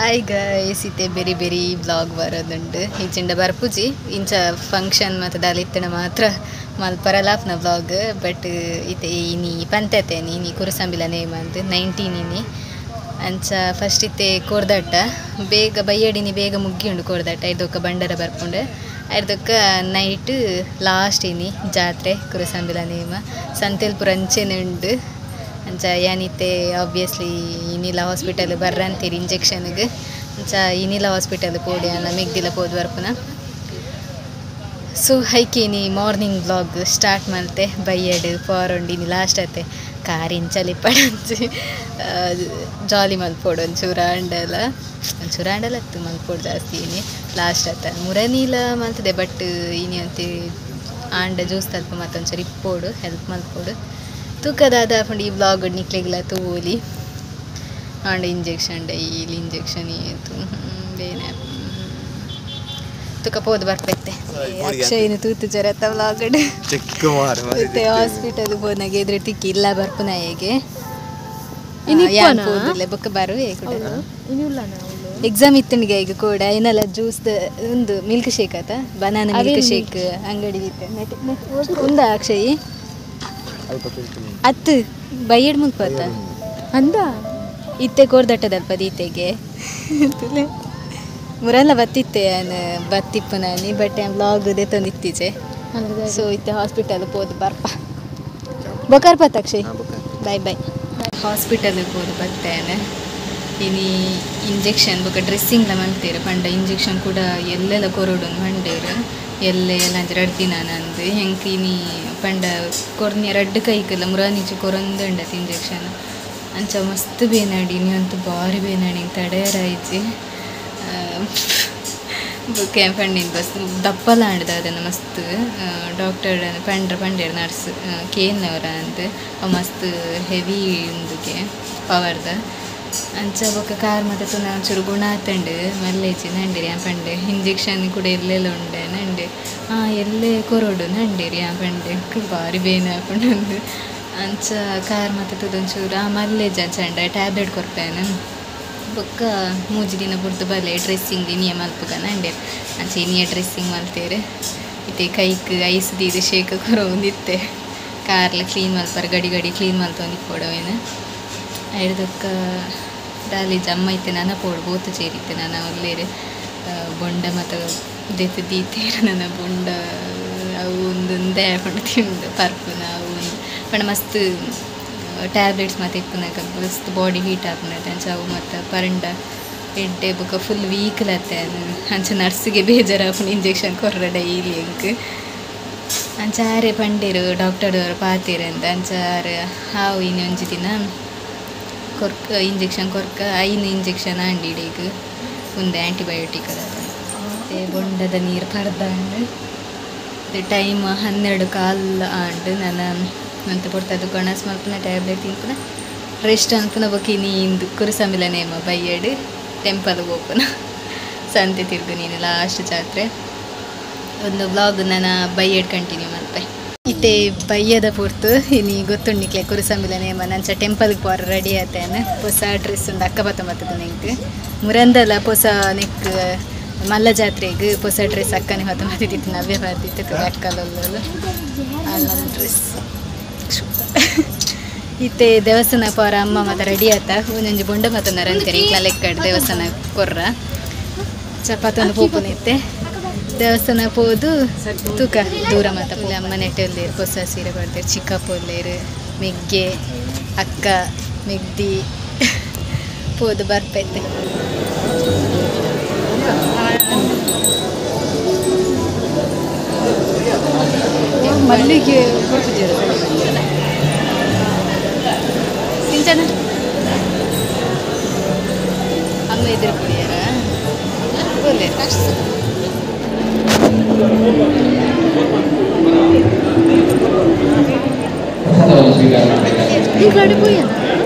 hi guys ಇತ್ತೆ ಬೇರೆ ಬೇರೆ ಬ್ಲಾಗ್ ಬರೋದುಂಟು ಈಚಿಂದ ಬರ್ಪುಜಿ ಇಂಚ ಫಂಕ್ಷನ್ ಮತ್ತು ದಾಲಿತ್ತನ ಮಾತ್ರ ಮಲ್ಪರಲಾಪ್ನ ಬ್ಲಾಗ್ ಬಟ್ ಇತ್ತೆ ಇನಿ ಪಂತತೆ ನೀ ಕುರುಸಂಬಿಲ ನೇಮ್ ಅಂತ 19 ಇನಿ ಅಂಚ ಫಸ್ಟ್ ಇತ್ತೆ ಕೋರ್ದಟ್ಟ ಬೇಗ ಬಯ್ಯಡಿನಿ ಬೇಗ ಮುಗ್ಗಿ ಉಂಡು ಕೋರ್ದಟ್ಟ ಐದೊಕ್ಕ ಬಂಡರ ಬರ್ಪುಂಡು ಐದೊಕ್ಕ ನೈಟ್ ಲಾಸ್ಟ್ ಇನಿ ಜಾತ್ರೆ ಕುರುಸಂಬಿಲ ನೇಮ ಸಂತೆಲ್ಪುರ ಅಂಚೆನೆ ಉಂಡು ಅಂಚ ಏನಿತ್ತೆ ಆಬ್ವಿಯಸ್ಲಿ ಇನಿಲ ಹಾಸ್ಪಿಟಲ್ ಬರ್ರಂತೀರಿ ಇಂಜೆಕ್ಷನ್ಗೆ ಅಂಚ ಇನಿಲ ಹಾಸ್ಪಿಟಲ್ ಪೋಡಿ ಅಲ್ಲ ಮಿಗ್ದಿಲ ಪೋದು ಬರ್ಪುನ ಸೊ ಹೈಕೇನಿ ಮಾರ್ನಿಂಗ್ ಬ್ಲಾಗ್ ಸ್ಟಾರ್ಟ್ ಮಲ್ತೆ ಬಯ್ಯಡ್ ಫಾರೊಂಡಿನಿ ಲಾಸ್ಟ್ ಅತ್ತೆ ಕಾರ್ ಇಂಚಲಿ ಪಡಂಚು ಜಾಲಿ ಮಲ್ಪೋಡು ಒಂಚೂರು ಆಂಡಲ ಅತ್ತು ಮಲ್ಪೋಡು ಜಾಸ್ತಿ ಇನಿ ಲಾಸ್ಟ್ ಅತ್ತ ಮುರನೀಲ ಮಲ್ತದೆ ಬಟ್ ಇನಿ ಅಂತ ಆಂಡ ಜ್ಯೂಸ್ ತಲ್ಪ ಮತ್ತೊಂಚೂರು ಇಪ್ಪೋಡು ಹೆಲ್ಪ್ ಮಲ್ಪೋಡು ತೂಕದಾದ ಹಾಕೊಂಡು ಈ ಬ್ಲಾಗ್ ನಿಕ್ಲಿಗಿಲ್ಲ ತೂಲಿ ಆಂಡ ಇಂಜೆಕ್ಷನ್ ಡೈಲಿ ಇಂಜೆಕ್ಷನ್ ಏತು ಬೇನೆ ತುಕ ಪೋದು ಬರ್ಪೈತೆ ಅಕ್ಷಯನ ತೂತು ಜರತ್ತ ಬ್ಲಾಗ್ ಮತ್ತೆ ಹಾಸ್ಪಿಟಲ್ ಹೋದಾಗ ಎದುರು ಟಿಕ್ಕಿ ಇಲ್ಲ ಬರ್ಪುನ ಹೇಗೆ ಪೋದಿಲ್ಲ ಬೊಕ್ಕ ಬರು ಎಕ್ಸಾಮ್ ಇತ್ತನಿಗೆ ಈಗ ಕೂಡ ಏನಲ್ಲ ಜ್ಯೂಸ್ ಒಂದು ಮಿಲ್ಕ್ ಶೇಕ್ ಆತ ಬನಾನಾ ಮಿಲ್ಕ್ ಶೇಕ್ ಅಂಗಡಿ ಉಂದ ಅಕ್ಷಯ್ ಅತ್ತು ಬಯ್ಯಡ್ ಮುಲ್ಪತ್ತ ಅಂದ ಇತ್ತೆ ಕೋರ್ದಟ್ಟದಲ್ಪ ದೀತೆಗೆ ಮುರಲ್ಲ ಬತ್ತಿತ್ತೆ ಬತ್ತಿಪ್ಪು ನಾನಿ ಬಟ್ ಬ್ಲಾಗ್ ತಂದಿತ್ತೀಚೆ ಸೊ ಇತ್ತೆ ಹಾಸ್ಪಿಟಲ್ ಪೋದು ಬರ್ಪ ಬೊಕಾರ್ ಪತ್ತ ಅಕ್ಷಯ್ ಬಾಯ್ ಬಾಯ್ ಹಾಸ್ಪಿಟಲ್ ಪೋದು ಬತ್ತೇನೆ ಇನಿ ಇಂಜೆಕ್ಷನ್ ಬೊಕ ಡ್ರೆಸ್ಸಿಂಗ್ಲ ಮಂತೇರು ಪಂಡ ಇಂಜೆಕ್ಷನ್ ಕೂಡ ಎಲ್ಲೆಲ್ಲ ಕೊರಡು ಮಂಡೇರು ಎಲ್ಲ ರಡ್ ದಿನ ನಂದು ಹೆಂಗೆ ಇನಿ ಪಂಡ ಕೊರ್ನಿಯ ರಡ್ಡು ಕೈಕಲ್ಲ ಮುರಾನಿಚು ಕೊರೊಂದುಂಡತ್ ಇಂಜೆಕ್ಷನ್ ಅಂಚ ಮಸ್ತ್ ಬೇನಾಡಿ ನೀ ಅಂತೂ ಭಾರಿ ಬೇನಾಡಿ ತಡೆಯರಾಯ್ತು ಬುಕ್ಕೆ ಪಂಡಿನ ಬಸ್ ದಪ್ಪಲ ಆಡ್ದ ಅದನ್ನು ಮಸ್ತ್ ಡಾಕ್ಟರ್ ಪಂಡೇರು ನರ್ಸ್ ಕೇನ್ನವರ ಅಂತ ಮಸ್ತ್ ಹೆವಿ ಉಂದುಕೆ ಪವರ್ದ ಅಂಚ ಬೊಕ್ಕ ಕಾರ್ ಮತ್ತು ತುನ ಒಂಚೂರು ಗುಣ ಆತಂಡು ಮಲ್ಲೇಚಿ ನಂಡಿರಿ ಪಂಡೆ ಇಂಜೆಕ್ಷನ್ ಕೂಡ ಎಲ್ಲೆಲ್ಲ ಉಂಡೆ ನಂಡೆ ಎಲ್ಲೇ ಕೊರೋಡು ನಂಡಿರಿ ಪಂಡೆ ಭಾರಿ ಬೇನೆ ಹಾಕೊಂಡು ಅಂಚ ಕಾರ್ ಮತ್ತು ತುದೊಂಚೂರು ಮಲ್ಲೇಜ್ ಅಂಚಂಡ ಟ್ಯಾಬ್ಲೆಟ್ ಕೊಡ್ತೇನೆ ಬೊಕ್ಕ ಮೂಜಿ ದಿನ ಬುಡ್ದು ಬಲೆ ಡ್ರೆಸ್ಸಿಂಗ್ ಇನಿಯ ಮಲ್ಪುಗ ನಂಡೆ ಅಂಚ ಇನಿಯ ಡ್ರೆಸ್ಸಿಂಗ್ ಮಲ್ತೇರೆ ಇತ್ತೆ ಕೈಕ್ ಐಸ್ ದೀದು ಶೇಕ ಕೊರೊಂದಿತ್ತೆ ಕಾರ್ಲ ಕ್ಲೀನ್ ಮಲ್ಪಾರ ಗಡಿ ಕ್ಲೀನ್ ಮಲ್ತೊಂದು ಕೊಡವೇನು ಐದಕ್ಕ ಡಾಲಿ ಜಮ್ಮ ಐತೆ ನನ್ನ ಪೋಡು ಬೋತು ಸೇರಿತ್ತೆ ನನ್ನ ಒಲ್ಲೇರು ಬೊಂಡ ಮತ್ತು ದೆತ್ತು ದೀತೇರು ನನ್ನ ಬೊಂಡ ಅವು ಒಂದೊಂದೇ ಹಾಕೊಂಡು ತಿಂದು ಪರ್ಪುನ ಅವು ಒಂದು ಪಂಡ ಮಸ್ತ್ ಟ್ಯಾಬ್ಲೆಟ್ಸ್ ಮತ್ತು ಇಪ್ಪುನಾಗ ಮಸ್ತ್ ಬಾಡಿ ಹೀಟ್ ಹಾಕೊಂಡೈತೆ ಅಂಚ ಅವು ಮತ್ತು ಪರಂಡ ಎಡ್ಡೆ ಬೊಕ್ಕ ಫುಲ್ ವೀಕ್ಲತ್ತೆ ಅಂಚ ನರ್ಸಿಗೆ ಬೇಜಾರು ಹಾಕೊಂಡು ಇಂಜೆಕ್ಷನ್ ಕೊರ್ರ ಡೈಲಿ ಅಂಕ್ ಅಂಚಾರೆ ಪಂಡೇರು ಡಾಕ್ಟರ್ದವರು ಪಾತೇರು ಅಂತ ಅಂಚಾರೆ ಹಾವು ಇನ್ನೊಂದು ದಿನ ಕೊರ್ಕ ಇಂಜೆಕ್ಷನ್ ಕೊರ್ಕ ಇಂಜೆಕ್ಷನ್ ಆಂಡಿಡೀಗ ಒಂದು ಆ್ಯಂಟಿಬಯೋಟಿಕ್ ಅದ ಮತ್ತು ಬೊಂಡದ ನೀರು ಪರ್ದಾಂಡು ಟೈಮ್ 12:15 ಆಂಡು ನಾನು ಅಂತ ಕೊಡ್ತದ್ದು ಗಣಸ್ ಮಲ್ಪನ ಟ್ಯಾಬ್ಲೆಟ್ ತಿಂಪುನ ರೆಸ್ಟ್ ಅನ್ಪುನ ಬೊಕ್ಕಿ ನೀಂದು ಕುರುಸಂಬಿಲ ನೇಮ ಬಯ್ಯಡ್ ಟೆಂಪಲ್ ಹೋಗ್ಪುನ ಸಂತೆ ತಿರ್ಗು ನೀನು ಲಾಸ್ಟ್ ಜಾತ್ರೆ ಒಂದು ಬ್ಲಾಗ್ ನಾನು ಬಯ್ಯಡ್ ಕಂಟಿನ್ಯೂ ಮಾಡ್ತೆ ಇತ್ತೆ ಬಯ್ಯದ ಪೂರ್ತು ಇನಿ ಗೊತ್ತುಂಡಿಕ್ಲೆ ಕುರುಸಂಬಿಲ ನೇಮ ನಂಚ ಟೆಂಪಲ್ಗೆ ಪೋರ ರೆಡಿ ಆತೇನೆ ಹೊಸ ಡ್ರೆಸ್ ಉಂಡು ಅಕ್ಕಪತ್ತ ಮತ್ತದ ನೆಂಕ್ ಮುರಂದಲ ಹೊಸ ನೆಕ್ ಮಲ್ಲ ಜಾತ್ರೆಗೆ ಹೊಸ ಡ್ರೆಸ್ ಅಕ್ಕನೆ ಹೊತ್ತ ಮತ್ತಿತ್ತು ನವ್ಯ ಬರ್ತಿತ್ತು ಅಕ್ಕಲೊಲ್ಲಲು ನನ್ನ ಡ್ರೆಸ್ ಇತ್ತೆ ದೇವಸ್ಥಾನ ಪೋರ ಅಮ್ಮ ಮತ್ತು ರೆಡಿ ಆತ ಒಂದೊಂದು ಬೊಂಡ ಮತ್ತೊಂದು ಅಂತೀರಿ ಇಕ್ಲ ಲೆಕ್ಕಡ್ ದೇವಸ್ಥಾನ ಕೊರ್ರ ಚಪಾತೊಂದು ಪೂಪುನಿತ್ತೆ ದೇವಸ್ಥಾನ ಪೋದು ತೂಕ ದೂರ ಮಾತಾಪಲ್ಲಿ ಅಮ್ಮ ನೆಟ್ಟೊಲ್ಲೇರು ಹೊಸ ಸೀರೆ ಕೊಡ್ತೇರು ಚಿಕ್ಕ ಪೊಲ್ಲೇರು ಮೆಗ್ಗೆ ಅಕ್ಕ ಮೆಗ್ದಿ ಪೋದು ಬರ್ಪೈತೆ ಮಲ್ಲಿಗೆ ಸಿಂಚನ ಅಮ್ಮ ಎದುರು ಕುಡಿಯಾರ ಬೋಲೆ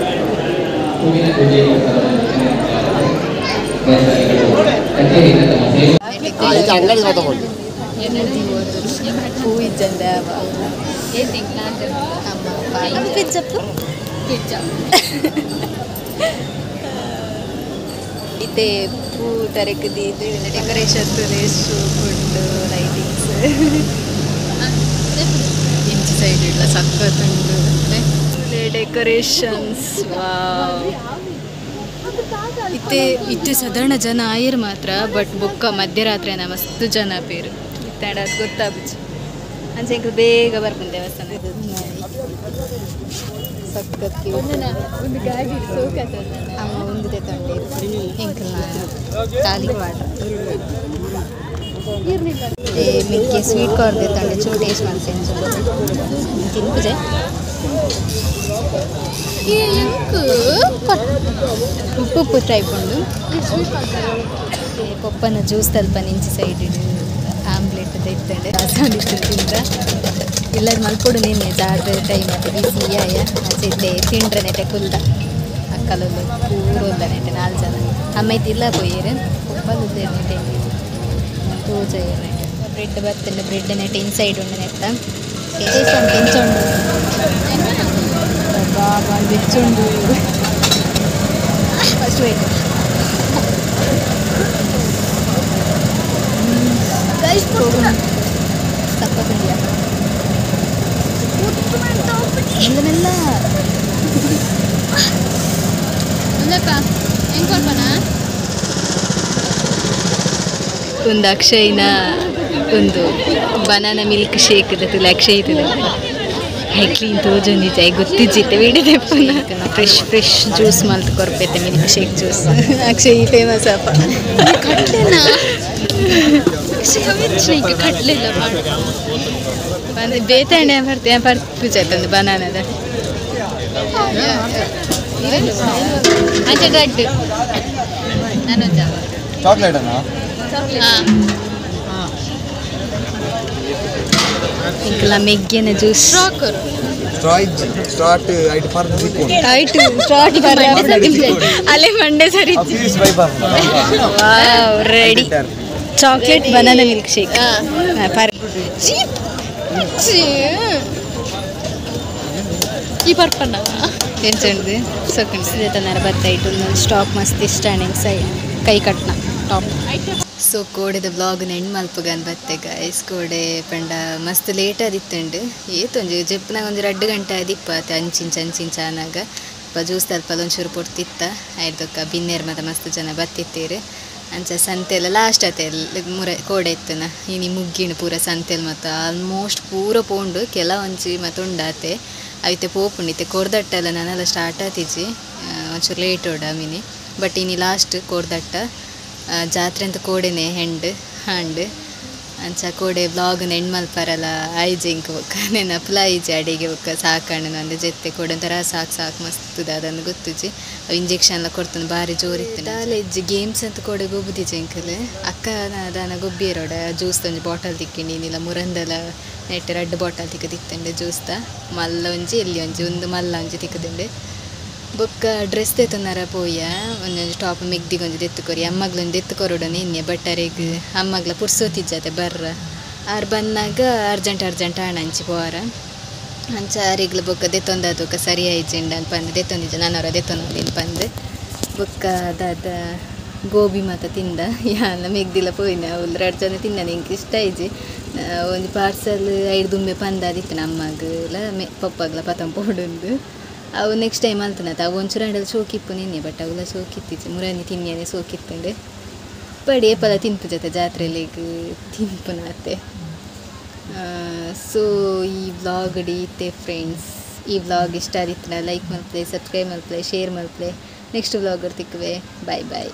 ಹೂ ಇದ್ದಂದೆ ಪಿಜ್ಜಪ್ಪು ಪಿಜ್ಜಾ ಇತ್ತೆ ಪೂಟರೆಕ್ ದೀದು ಡೆಕೋರೇಷನ್ ರೇಸು ಫುಡ್ ಲೈಟಿಂಗ್ಸ್ ಇಂಚಿ ಸೈಡ್ ಇಲ್ಲ ಸಕ್ಕತ್ತುಂಡು ಡೆಕೋರೇಷನ್ಸ್ ವಾವ್ ಇತ್ತೆ ಸಾಧಾರಣ ಜನ ಆಯರ್ ಮಾತ್ರ ಬಟ್ ಬೊಕ್ಕ ಮಧ್ಯರಾತ್ರಿನ ಮಸ್ತ್ ಜನ ಪೇರು ಇತ್ತಾಡ ಅದು ಗೊತ್ತಾಗ್ಬಿಚ್ಚು ಅಂಚೆ ಇಂಕಲ್ ಬೇಗ ಬರ್ಕೊಂಡು ದೇವಸ್ಥಾನ ಸಕ್ಕತ್ತಿ ಒಂದು ಗಾಡಿ ಅಮ್ಮ ಒಂದು ತೆತ್ತೊಂಡೆ ಇಂಕಲ್ ಖಾಲಿ ಮಿಕ್ಕಿ ಸ್ವೀಟ್ ಕಾರ್ನ್ ತೆತ್ತೊಂಡೆ ಚೂ ಟೇಸ್ಟ್ ಮಾಡ್ತೇನೆ ತಿನ್ಪುಜೆ ಉಪ್ಪು ಉಪ್ಪು ಟೈಪ್ ಉಂಡು ಪಪ್ಪನ ಜ್ಯೂಸ್ ತಲ್ಪ ನಿಂಚಿ ಸೈಡ್ ಆಮ್ಲೆಟ್ ತೆತ್ತಂಡೆ ಆಸಾನಿತ್ತು ತಿಂದ ಇಲ್ಲದ ಮಲ್ಪೊಡು ನಿನ್ನೆ ಜಾರ್ದ ಟೈಮ್ ಅದು ಬಿಸಿ ಆಯ ಆಚೆ ತಿಂಡ್ರನೆಟೆ ಕುಲ್ದ ಅಕ್ಕಲೊಂದು ಪೂರೊಂದ ನೆಟ್ಟೆ 4 ಜನ ಅಮ್ಮೈತಿ ಇಲ್ಲ ಪೊಯ್ಯರು ಉಪ್ಪಲ್ಲದೆ ನೆಟ್ಟೆ ತೋಜ ನೆಟ್ಟೆ ಬ್ರೆಡ್ ಬರ್ತಂಡೆ ಬ್ರೆಡ್ ನೆಟ್ಟೆ ಇನ್ಸೈಡ್ ಉಂಡು ನೆಟ್ಟ ಕೆಂಚುಂಡು ಬಾಬಾ ಬೆಚ್ಚುಂಡು ಫಸ್ಟ್ ವೇಟ್ ಸಕ್ಕತ್ತುಂಡಿಯ ಮೆಲ್ಲ ಒಂದು ಅಕ್ಷಯ್ನ ಒಂದು ಬನಾನಾ ಮಿಲ್ಕ್ ಶೇಕ್ ತುಲ ಅಕ್ಷಯ್ ಇರ್ತದೆ ಕ್ಲೀನ್ ತೋಜೊಂದಿತ್ತೆ ಗೊತ್ತಿಜ್ಜಿತ್ತೆ ವಿಡಿದೆ ಫ್ರೆಶ್ ಜ್ಯೂಸ್ ಮಲ್ತ್ ಕೊರ್ಪೈತೆ milkshake juice Akshay famous ಅಪ್ಪ ಕಟ್ಲೆನ ಕಟ್ಲಿಲ್ಲ ಬಂದು ಬೇತಾಣೆ ಬರ್ಪುಜಾಯ್ತು ಬನಾನದ ಅಂಚೆ ಗಡ್ಡು ನಾನೊಂದ ಚಾಕ್ಲೇಟ್ ಇಂಕಲ ಮೆಗ್ಗಿನ ಜ್ಯೂಸ್ ಅಲ್ಲೇ ಮಂಡೆ ಸರಿ ready chocolate banana milk shake ಈ ಬರ್ಪಣ್ಣ ಎಂಚಂಡು ಸೊಕ್ಕಂಡು ಬತ್ತಾಯ್ತು ಸ್ಟಾಕ್ ಮಸ್ತ್ ಇಷ್ಟ ಕೈ ಕಟ್ನ ಟಾಪ್ ಸೊ ಕೋಡೆದ ಬ್ಲಾಗ್ ನೆಂಡ್ ಮಲ್ಪಗನ್ ಬತ್ತೆ ಗೈಸ್ ಕೋಡೆ ಪಂಡ ಮಸ್ತ್ ಲೇಟ್ ಆದಿತ್ತಂಡು ಏತೊಂಜು ಜೆಪ್ನಾಗ ಒಂದು 2 ಗಂಟೆ ಆದಿಪ್ಪತ್ತೆ ಅಂಚಿಂಚ ಅನ್ನಾಗ ಜ್ಯೂಸ್ ತಲ್ಪಲ್ಲ ಒಂಚೂರು ಪೊಡ್ತಿತ್ತ ಆಯ್ದಕ್ಕ ಬಿನ್ನೇರು ಮತ್ತು ಮಸ್ತ್ ಜನ ಬತ್ತಿತ್ತೇರು ಅಂಚ ಸಂತೆಲ್ಲ ಲಾಸ್ಟ್ ಆತೆ ಕೋಡೆ ಇತ್ತನ ಇನಿ ಮುಗ್ಗಿಣು ಪೂರ ಸಂತೆಲ್ ಮತ್ತು ಆಲ್ಮೋಸ್ಟ್ ಪೂರ ಪೋಂಡು ಕೆಲ ಒಂಚಿ ಮತ್ತು ಉಂಡಾತೆ ಅವತ್ತೆ ಪೋಪುಂಡಿತ್ತೆ ಕೊರ್ದಟ್ಟೆಲ್ಲ ನಾನೆಲ್ಲ ಸ್ಟಾರ್ಟ್ ಆತಿಜಿ ಒಂಚೂರು ಲೇಟ್ ಓಡ ಮಿನಿ ಬಟ್ ಇನಿ ಲಾಸ್ಟ್ ಕೊರ್ದಟ್ಟ ಜಾತ್ರೆ ಅಂತ ಕೋಡೆನೆ ಹಂಡ್ ಅಂಚ ಕೋಡೆ ಬ್ಲಾಗ್ ನೆಂಡ್ ಮಲ್ಪಾರಲ್ಲ ಐಜೆ ಇಂಕ ಬೊಕ್ಕ ನೆನಪುಲ ಐಜೆ ಅಡಿಗೆ ಬೊಕ್ಕ ಸಾಕಣ್ಣು ಅಂದೆ ಜೊತೆ ಕೋಡೆ ಒಂಥರ ಸಾಕು ಮಸ್ತದ ಅದನ್ನು ಗೊತ್ತುಜಿ ಅವು ಇಂಜೆಕ್ಷನ್ ಎಲ್ಲ ಕೊಡ್ತಾನೆ ಭಾರಿ ಜೋರಿತ್ತು ಕಾಲೇಜ್ ಗೇಮ್ಸ್ ಅಂತ ಕೋಡೆ ಗೊಬ್ಬುದಿಜೆ ಇಂಕಲ್ ಅಕ್ಕ ದಾನ ಗೊಬ್ಬಿಯರೋಡ ಜ್ಯೂಸ್ ತಂಜು ಬಾಟಲ್ ತಿಕ್ಕಿಂಡಿ ನೀಲ ಮುರಂದಲ ನೆಟ್ಟು 2 ಬಾಟಲ್ ತಿಕ್ಕದಿತ್ತಂಡೆ ಜ್ಯೂಸ್ದ ಮಲ್ಲ ಒಂಜಿ ಎಲ್ಲಿ ಒಂದು ಮಲ್ಲ ಒಂಜಿ ತಿಕ್ಕದಿಂಡೆ ಬೊಕ್ಕ ಡ್ರೆಸ್ ತೆತ್ತುನಾರ ಪೋಯ ಒಂದೊಂದು ಟಾಪ್ ಮೆಗ್ದಿಗೊಂದು ತೆತ್ತುಕೊರಿ ಅಮ್ಮಗ್ಲೊಂದು ತೆತ್ತುಕೊರೋಡ ನಿನ್ನೆ ಬಟ್ಟರೆಗ್ ಅಮ್ಮಗ್ಲ ಪುರ್ಸೋತಿಜ್ಜತೆ ಬರ್ರ ಆರು ಬಂದಾಗ ಅರ್ಜೆಂಟ್ ಹಂಚಿ ಪೋವಾರ ಅಂಚ ಆರಿಗ್ಲು ಬೊಕ್ಕ ದೆತ್ತೊಂದು ಬೊಕ್ಕ ಸರಿ ಆಯ್ಜಿಂಡ ಅಂತ ಬಂದು ದೆತ್ತೊಂದಿಜ್ಜ ನಾನವರ ದೆತ್ತೊಂದು ಬಂದು ಬೊಕ್ಕ ಅದಾದ ಗೋಬಿ ಮಾತ ತಿಂದ ಯಾನ ಮೆಗ್ದಿಲ್ಲ ಪೋಯಿನ ಒಂದು 2 ಜನ ತಿನ್ನ ನಿಂಗೆ ಇಷ್ಟ ಆಯ್ಜಿ ಒಂದು ಪಾರ್ಸಲ್ 5 ದುಂಬೆ ಪಂದಾದಿತ್ತು ನಮ್ಮಗಲ ಪಪ್ಪಗ್ಲ ಪತಂ ಪೋಡುಂದು ಅವು ನೆಕ್ಸ್ಟ್ ಟೈಮ್ ಅಂತನತ್ತ ಅವು ಒಂಚೂರು ಹಂಡಲ್ಲಿ ಸೋಕಿಪ್ಪು ನಿನ್ನೆ ಬಟ್ ಅವೆಲ್ಲ ಸೋಕಿತ್ತಿತ್ತು ಮುರಾನಿ ತಿನ್ನೇನೆ ಸೋಕಿತ್ತಂಡೆ ಪಡಿ ಏಪಲ ತಿನ್ಪು ಜೊತೆ ಜಾತ್ರೆಲಿಗೆ ತಿನ್ಪುನತ್ತೆ ಸೊ ಈ ವ್ಲಾಗ್ ಇತ್ತೆ ಫ್ರೆಂಡ್ಸ್ ಈ ವ್ಲಾಗ್ ಇಷ್ಟ ಆದಿತ್ತು ಲೈಕ್ ಮಲ್ಪ್ಲೆ ಸಬ್ಸ್ಕ್ರೈಬ್ ಮಲ್ಪ್ಲೆ ಶೇರ್ ಮಲ್ಪ್ಲೆ ನೆಕ್ಸ್ಟ್ ವ್ಲಾಗ್ ತಿಕ್ಕುವೆ ಬಾಯ್